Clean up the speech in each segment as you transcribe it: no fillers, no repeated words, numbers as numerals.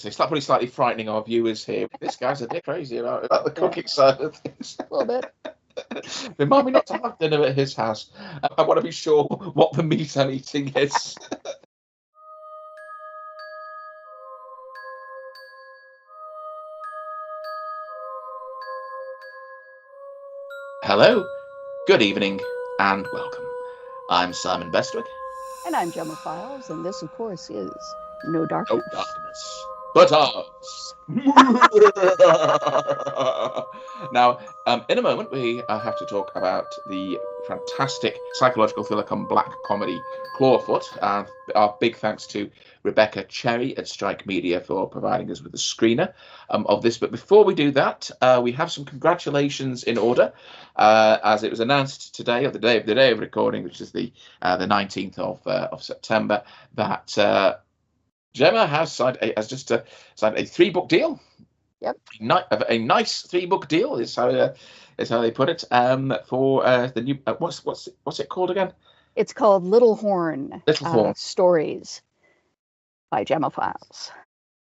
So it's probably slightly frightening our viewers here. This guy's a bit crazy about the cooking side of things. A little bit. Remind me not to have dinner at his house. I want to be sure what the meat I'm eating is. Hello, good evening, and welcome. I'm Simon Bestwick. And I'm Gemma Files, and this, of course, is No Darkness. No darkness, but ours. Now, in a moment, we have to talk about the fantastic psychological thriller come black comedy Clawfoot. Our big thanks to Rebecca Cherry at Strike Media for providing us with a screener of this. But before we do that, we have some congratulations in order, as it was announced today, or the day of recording, which is the 19th of September, that Gemma has signed a 3-book deal. Yep. A nice 3-book deal is how they put it. For the new what's it called again? It's called Little Horn Stories by Gemma Files.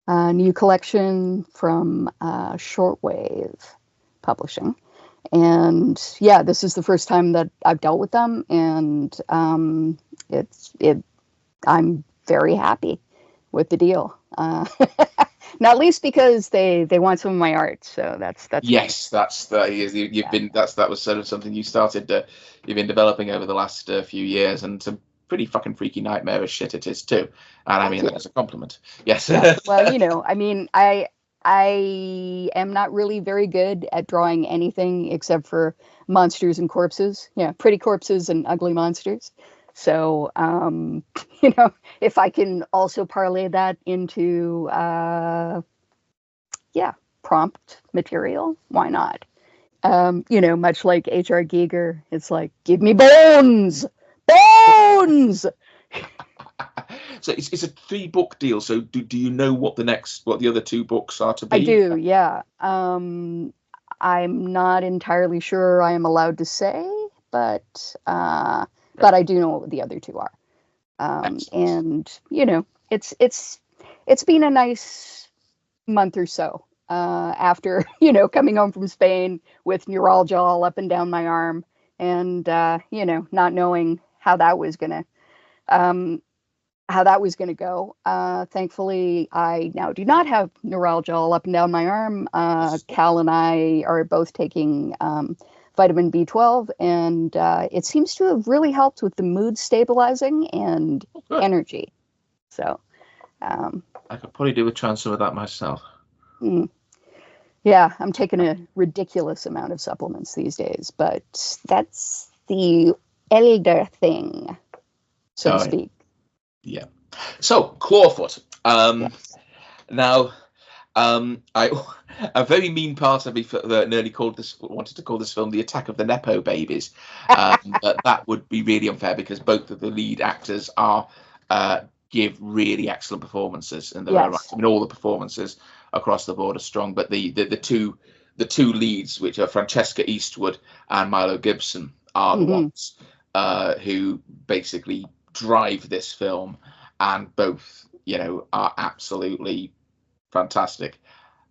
A new collection from Shortwave Publishing. And yeah, this is the first time that I've dealt with them, and I'm very happy with the deal. Not least because they want some of my art, so that's yes, nice. That was sort of something you started. You've been developing over the last few years, and some pretty fucking freaky nightmarish shit it is too. And I mean that as a compliment. Yes. Yeah. Well, I mean, I am not really very good at drawing anything except for monsters and corpses. Yeah, pretty corpses and ugly monsters. So, if I can also parlay that into, prompt material, why not? Much like H.R. Giger, it's like, give me bones! Bones! So it's a 3-book deal. So do you know what the other 2 books are to be? I do, yeah. I'm not entirely sure I am allowed to say, but I do know what the other 2 are. And it's been a nice month or so after coming home from Spain with neuralgia all up and down my arm, and not knowing how that was gonna go. Thankfully, I now do not have neuralgia all up and down my arm. Cal and I are both taking vitamin B12, and it seems to have really helped with the mood stabilizing and energy. So I could probably do with trying some of that myself. Yeah, I'm taking a ridiculous amount of supplements these days, but that's the elder thing, so to speak. Yeah. So Clawfoot. Yes. Now, a very mean part of me nearly wanted to call this film The Attack of the Nepo Babies. But that would be really unfair because both of the lead actors give really excellent performances in their own right. I mean, all the performances across the board are strong, but the two leads, which are Francesca Eastwood and Milo Gibson, are the ones who basically drive this film, and both are absolutely fantastic.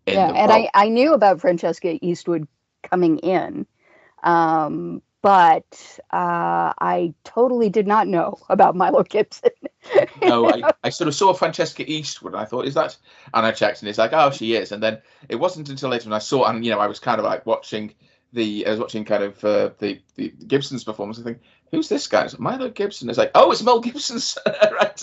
I knew about Francesca Eastwood coming in, but I totally did not know about Milo Gibson. No, I sort of saw Francesca Eastwood, and I thought, is that? And I checked, and it's like, oh, she is. And then it wasn't until later when I saw, and I was kind of like watching the Gibson's performance. I think, who's this guy? Is it Milo Gibson? It's like, oh, it's Mel Gibson's right.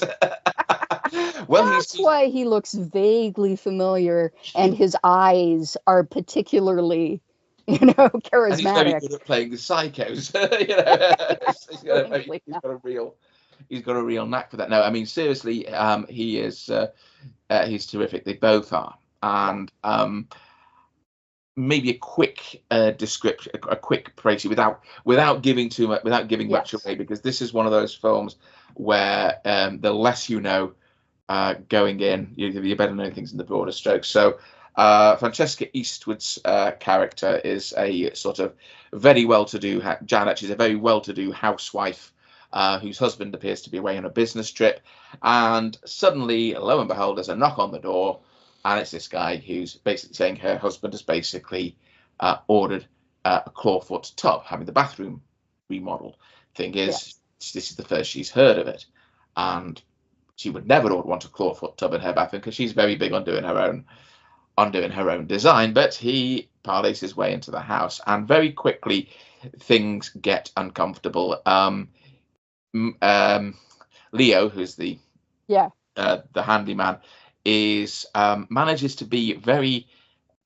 Well, that's why he looks vaguely familiar, and his eyes are particularly, charismatic. And he's very good at playing the psychos. He's got a real knack for that. No, I mean seriously, he's terrific. They both are, and maybe a quick description, a quick praise without giving too much, without giving much away, because this is one of those films where the less you know going in, you better know things in the broader strokes. So Francesca Eastwood's character is a sort of very well-to-do Janet. She's a very well-to-do housewife whose husband appears to be away on a business trip, and suddenly, lo and behold, there's a knock on the door, And it's this guy who's basically saying her husband has basically ordered a clawfoot tub, having the bathroom remodeled. Thing is, this is the first she's heard of it, and she would never want a clawfoot tub in her bathroom because she's very big on doing her own design. But he parlays his way into the house, and very quickly things get uncomfortable. Leo, who's the handyman, is manages to be very,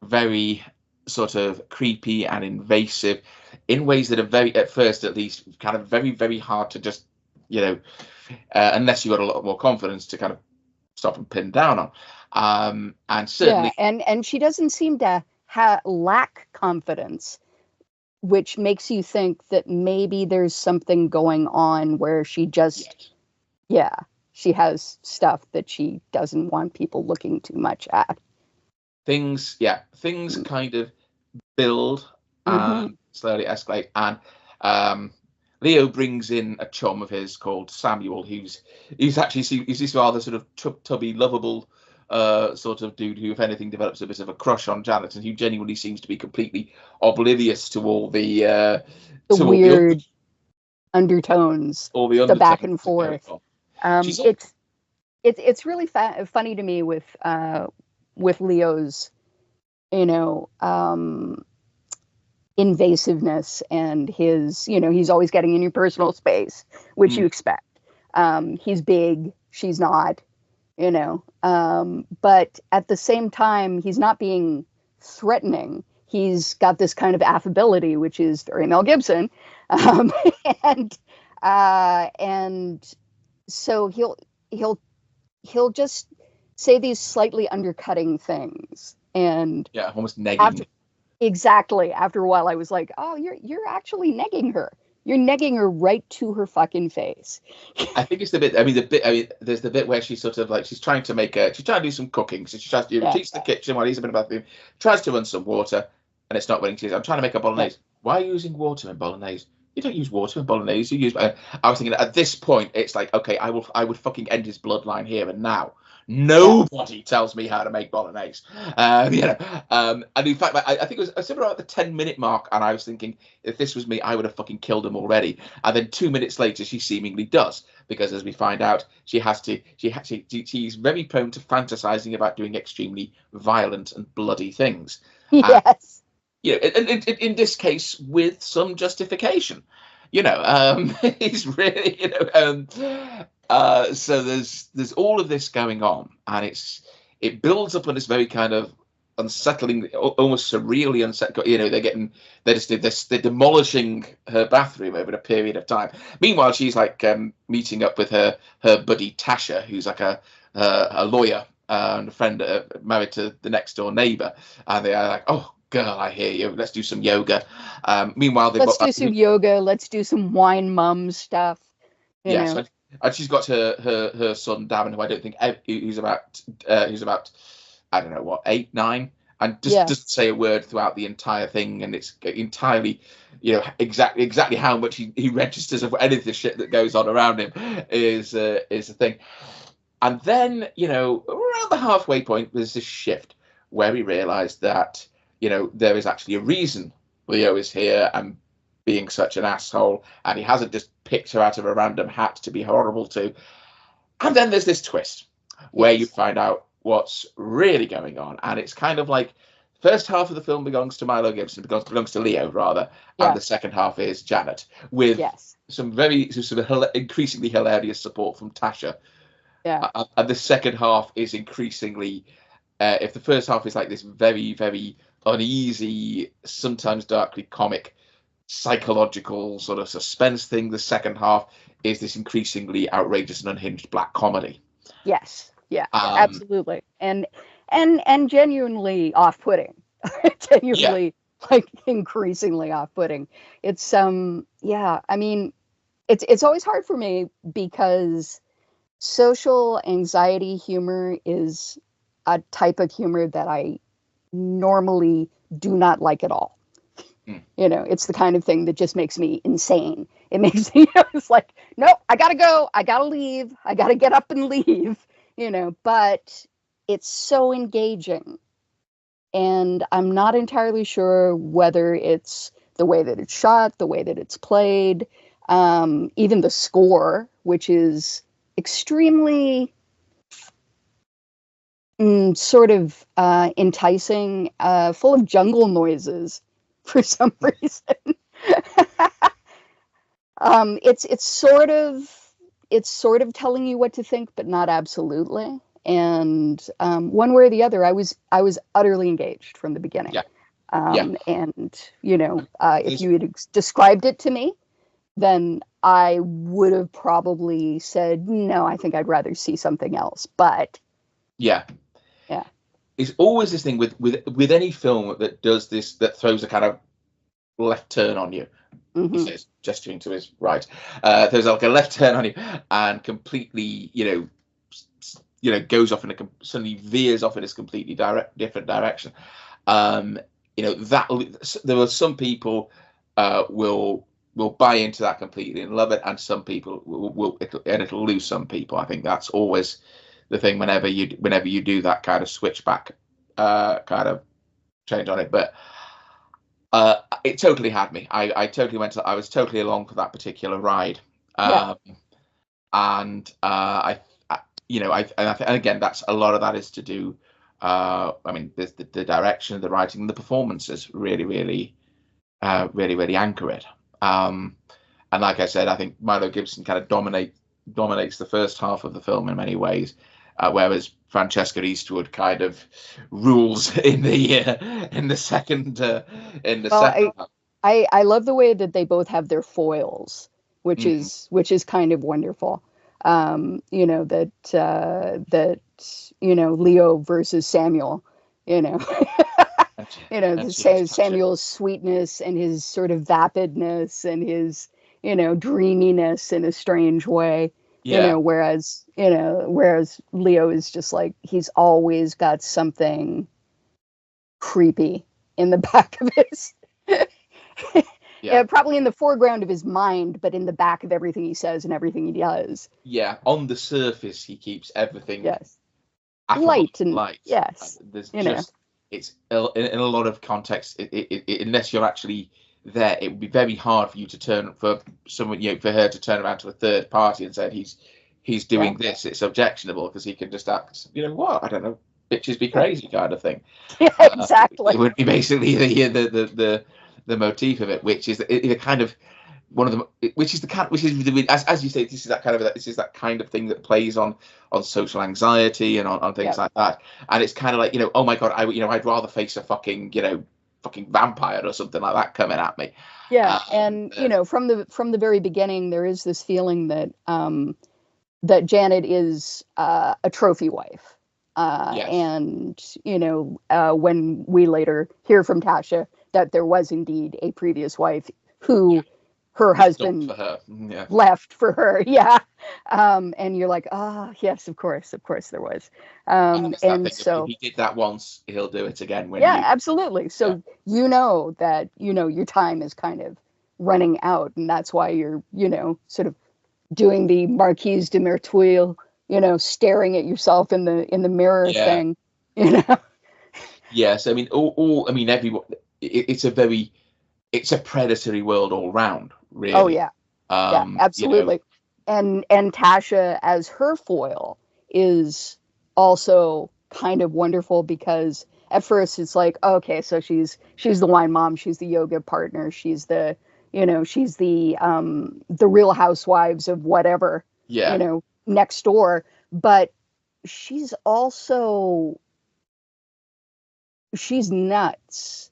very sort of creepy and invasive in ways that are very, at first at least, kind of very, very hard to just, unless you got a lot more confidence to kind of stop and pin down on. And certainly, and she doesn't seem to lack confidence, which makes you think that maybe there's something going on where she just, she has stuff that she doesn't want people looking too much at. Things kind of build and slowly escalate. And Leo brings in a chum of his called Samuel, he's this rather sort of tubby, lovable sort of dude who, if anything, develops a bit of a crush on Janet, and who genuinely seems to be completely oblivious to all the weird undertones, all the back and forth. It's really funny to me with Leo's, invasiveness and his, he's always getting in your personal space, which you expect. He's big, she's not, but at the same time, he's not being threatening. He's got this kind of affability, which is very Mel Gibson. And so he'll just say these slightly undercutting things, and almost negging. After a while, I was like, "Oh, you're actually negging her. You're negging her right to her fucking face." I think it's the bit. There's the bit where she's sort of like she's trying to do some cooking, so she tries to teach the kitchen while he's up in the bathroom. Tries to run some water, and it's not winning. She says, "I'm trying to make a bolognese. Why are you using water in bolognese? You don't use water in bolognese. You use." I was thinking at this point, it's like, okay, I would fucking end his bloodline here and now. Nobody tells me how to make bolognese. And in fact, I think it was somewhere at the 10-minute mark, and I was thinking, if this was me, I would have fucking killed him already. And then 2 minutes later, she seemingly does, because as we find out, she's very prone to fantasizing about doing extremely violent and bloody things. Yes. In this case, with some justification. He's really, so there's all of this going on, and it builds up on this very kind of unsettling, almost surreally unsettling. They're demolishing her bathroom over a period of time. Meanwhile, she's like meeting up with her buddy Tasha, who's like a lawyer and a friend married to the next door neighbor, and they are like, "Oh, girl, I hear you. Let's do some yoga." Meanwhile, let's do some yoga. Let's do some wine mum stuff. So, and she's got her son Darren, who I don't think who's about I don't know what 8, 9, and just say a word throughout the entire thing, and it's entirely exactly how much he registers of any of the shit that goes on around him is the thing. And then around the halfway point, there's this shift where we realise that there is actually a reason Leo is here and being such an asshole, and he hasn't just picked her out of a random hat to be horrible to. And then there's this twist where you find out what's really going on, and it's kind of like first half of the film belongs to Milo Gibson, belongs to Leo rather, and the second half is Janet, with some increasingly hilarious support from Tasha. And the second half is increasingly, if the first half is like this very, very uneasy, sometimes darkly comic, psychological sort of suspense thing, the second half is this increasingly outrageous and unhinged black comedy. Absolutely, and genuinely off-putting. Like increasingly off-putting. It's I mean, it's always hard for me because social anxiety humor is a type of humor that I normally do not like at all. It's the kind of thing that just makes me insane. It makes me, it's like, nope, I gotta go, I gotta leave, I gotta get up and leave, but it's so engaging. And I'm not entirely sure whether it's the way that it's shot, the way that it's played, even the score, which is extremely sort of enticing, full of jungle noises for some reason. It's sort of telling you what to think, but not absolutely. And one way or the other, I was utterly engaged from the beginning. Yeah. And if you had described it to me, then I would have probably said, no, I think I'd rather see something else. But yeah, it's always this thing with any film that does this, that throws a kind of left turn on you. He says, gesturing to his right. There's like a left turn on you, and completely, goes off suddenly veers off in this completely different direction. That there are some people will buy into that completely and love it, and some people it'll lose some people. I think that's always the thing whenever you do that kind of switchback kind of change on it. But it totally had me. I totally I was totally along for that particular ride. And again, that's a lot of that is to do. There's the direction, the writing, the performances really anchor it. And like I said, I think Milo Gibson kind of dominates the first half of the film in many ways, whereas Francesca Eastwood kind of rules in the second. I love the way that they both have their foils, which is kind of wonderful. Leo versus Samuel. Samuel's sweetness and his sort of vapidness and his dreaminess in a strange way. Whereas Leo is just like, he's always got something creepy in the back of his probably in the foreground of his mind, but in the back of everything he says and everything he does. On the surface he keeps everything light. It's in a lot of context, unless you're actually there, it would be very hard for you to turn for someone, for her to turn around to a third party and say he's doing this. It's objectionable because he can just act, what? I don't know, bitches be crazy kind of thing. Yeah, exactly. It would be basically the motif of it, which is a kind of one of the, which is as you say, this is that kind of thing that plays on social anxiety and on things like that. And it's kind of like, oh my god, I'd rather face a fucking vampire or something like that coming at me. From the very beginning, there is this feeling that that Janet is a trophy wife. And when we later hear from Tasha that there was indeed a previous wife who her husband left for her. And you're like, yes, of course there was. And so if he did that once, he'll do it again. Absolutely. So that your time is kind of running out, and that's why you're sort of doing the Marquise de Merteuil, staring at yourself in the mirror thing. Yes, everyone. It's a predatory world all round, really. Oh yeah, absolutely. And Tasha as her foil is also kind of wonderful, because at first it's like, okay, so she's the wine mom, she's the yoga partner, she's the she's the Real Housewives of whatever, next door, but she's nuts.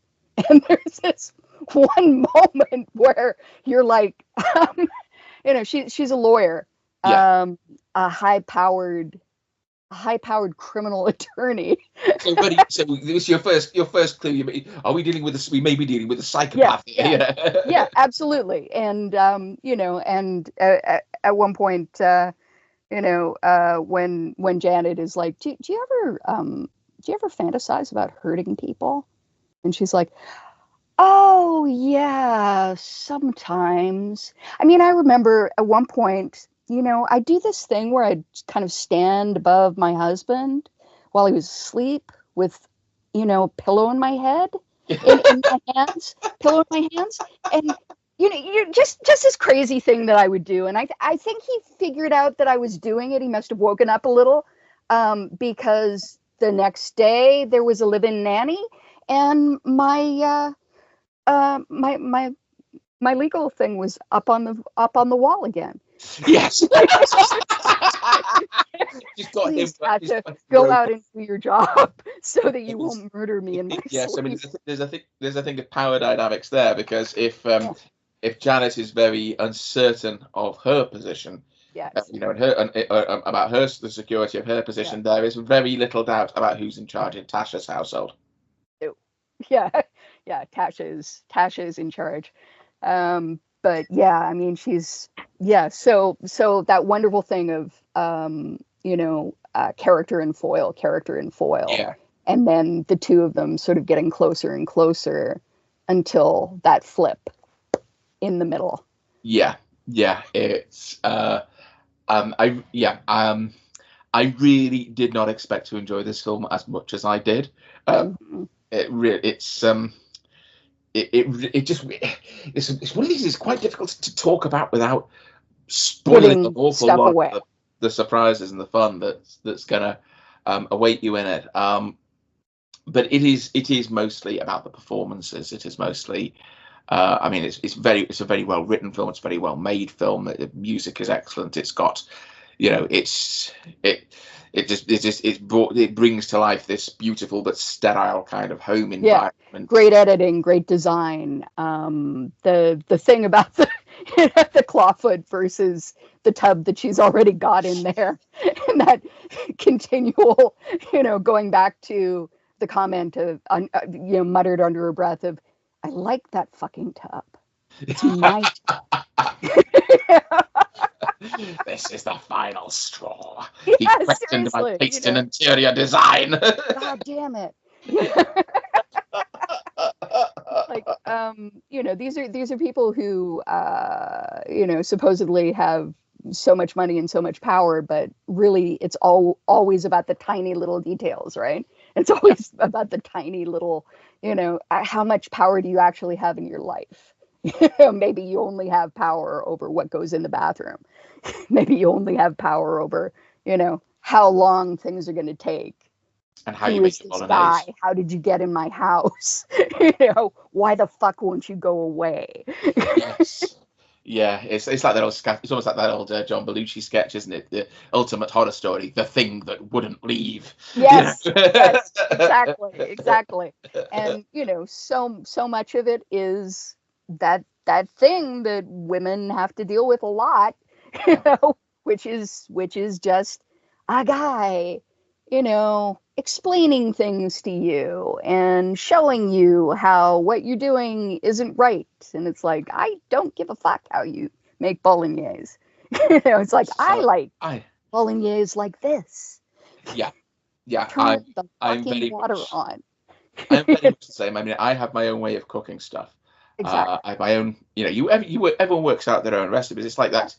And there's this one moment where you're like, she's a lawyer, a high-powered criminal attorney. So this is your first clue. Are we dealing with this? We may be dealing with a psychopath. Yeah, absolutely. And and at one point, when Janet is like, do you ever fantasize about hurting people? And she's like, oh yeah, sometimes. I remember at one point, I do this thing where I kind of stand above my husband while he was asleep with, pillow in my head, in my hands, pillow in my hands, and you're just this crazy thing that I would do. And I think he figured out that I was doing it. He must have woken up a little, because the next day there was a live-in nanny, and my legal thing was up on the wall again. Yes. Please, Tasha, go out and do your job so that you won't murder me in my sleep. Yes, I mean, there's a thing of power dynamics there, because if Janet is very uncertain of her position, yes, and about the security of her position, there is very little doubt about who's in charge in Tasha's household. Yeah, Tasha is in charge. But yeah, I mean, she's so that wonderful thing of character and foil, yeah, and then the two of them sort of getting closer and closer until that flip in the middle. It's I really did not expect to enjoy this film as much as I did. It's one of these. It's quite difficult to talk about without spoiling an awful lot of the surprises and the fun that's gonna await you in it. But it is mostly about the performances. It is mostly, it's a very well written film. It's a very well made film. The music is excellent. It's got, it brings to life this beautiful but sterile kind of home environment. Yeah, great editing, great design. The thing about the clawfoot versus the tub that she's already got in there, and that continual, going back to the comment of, muttered under her breath of, "I like that fucking tub. It's my tub." This is the final straw. Yeah, he questioned my taste in interior design. God damn it. These are people who supposedly have so much money and so much power, but really it's always about the tiny little details, right? It's always about the tiny little, how much power do you actually have in your life? Maybe you only have power over what goes in the bathroom. Maybe you only have power over, how long things are going to take. And how you make this guy? How did you get in my house? Why the fuck won't you go away? Yes. Yeah, it's like that old it's almost like that old John Belushi sketch, isn't it? The ultimate horror story, the thing that wouldn't leave. Yes, yes, exactly. And so much of it is that thing that women have to deal with a lot, which is just a guy, explaining things to you and showing you how what you're doing isn't right. And it's like, I don't give a fuck how you make bolognese. It's like, I like bolognese like this. Yeah. Turn the fucking water on. I'm very much the same. I mean, I have my own way of cooking stuff. Exactly. I have my own, everyone works out their own recipes. It's like that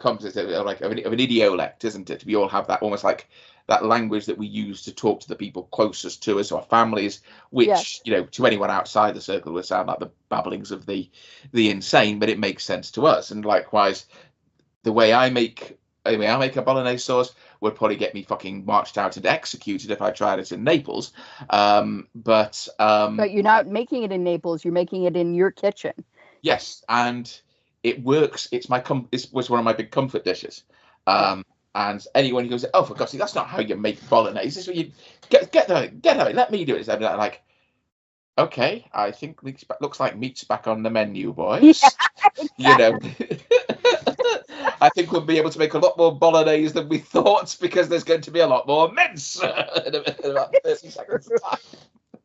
concept of like of an idiolect, isn't it? We all have that, almost like that language that we use to talk to the people closest to us, our families, which to anyone outside the circle would sound like the babblings of the insane, but it makes sense to us. And likewise, the way I make a bolognese sauce would probably get me fucking marched out and executed if I tried it in Naples. But you're not making it in Naples. You're making it in your kitchen. Yes, and it works. It was one of my big comfort dishes. And anyone who goes, "Oh, for God's sake, that's not how you make bolognese. This is what you get out. Let me do it." So I'm like, okay, I think looks like meat's back on the menu, boys. Yeah, exactly. I think we'll be able to make a lot more bolognese than we thought, because there's going to be a lot more mince in about 30 seconds.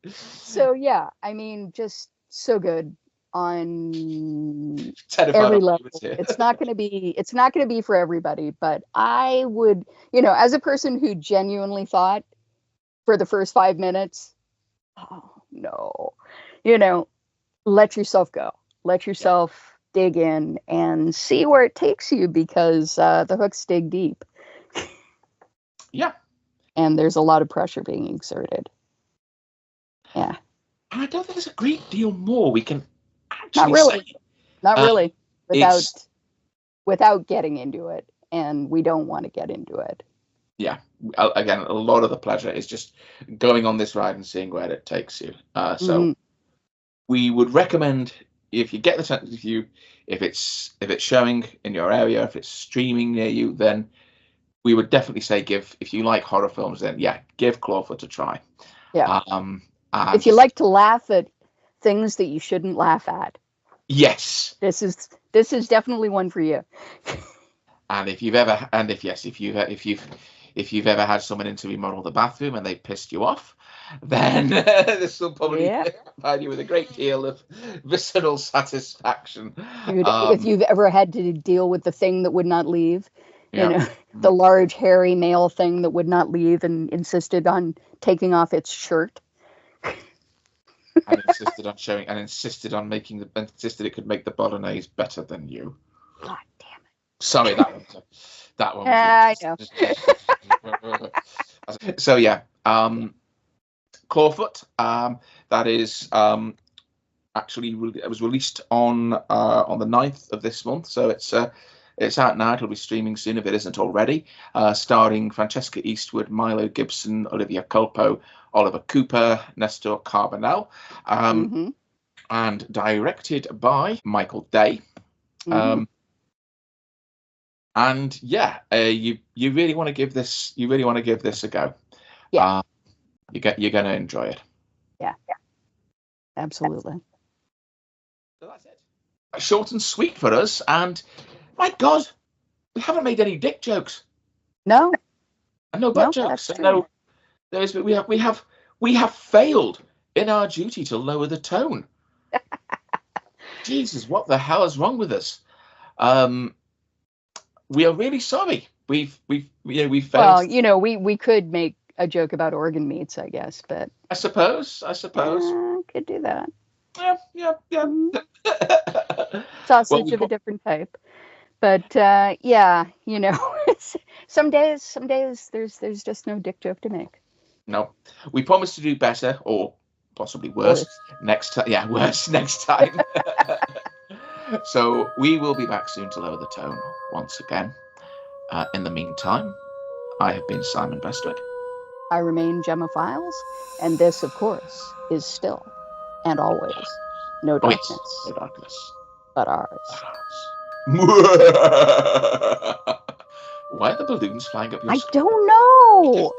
So yeah, I mean, just so good on every level. It's not going to be for everybody, but I would, as a person who genuinely thought for the first 5 minutes, oh no, let yourself go, let yourself dig in and see where it takes you, because the hooks dig deep. Yeah. and there's a lot of pressure being exerted. Yeah. And I don't think there's a great deal more we can actually Not really. say. Not really. Without getting into it, and we don't want to get into it. Yeah. Again, a lot of the pleasure is just going on this ride and seeing where it takes you. So we would recommend, if you get the chance, if it's showing in your area, if it's streaming near you, then we would definitely say if you like horror films, then give Clawfoot a try. Yeah. If you like to laugh at things that you shouldn't laugh at, yes, this is definitely one for you. And if you've ever had someone in to remodel the bathroom and they pissed you off, then this will probably provide you with a great deal of visceral satisfaction. Dude, if you've ever had to deal with the thing that would not leave, the large hairy male thing that would not leave and insisted on taking off its shirt. And insisted on showing, and insisted it could make the Bolognese better than you. God damn it! Sorry, that one. I know. So Clawfoot. That is actually it was released on the 9th of this month. So it's out now. It'll be streaming soon if it isn't already. Starring Francesca Eastwood, Milo, Gibson, Olivia Culpo, Oliver Cooper, Nestor Carbonell, and directed by Michael Day. And you really want to give this a go. Yeah, you're going to enjoy it. Yeah, absolutely. So that's it. Short and sweet for us, and my God, we haven't made any dick jokes. No, and no butt jokes. And no, we have failed in our duty to lower the tone. Jesus, what the hell is wrong with us? We are really sorry. We failed. Well, we could make a joke about organ meats, I guess, but I suppose. Could do that. Yeah. Sausage of a different type. But some days there's just no dick joke to make. No, we promise to do better, or possibly worse next time. Yeah, worse next time. So we will be back soon to lower the tone once again. In the meantime, I have been Simon Bestwick. I remain Gemma Files, and this, of course, is still and always no darkness. Oh, yes. No darkness. But ours. Why are the balloons flying up your I don't know.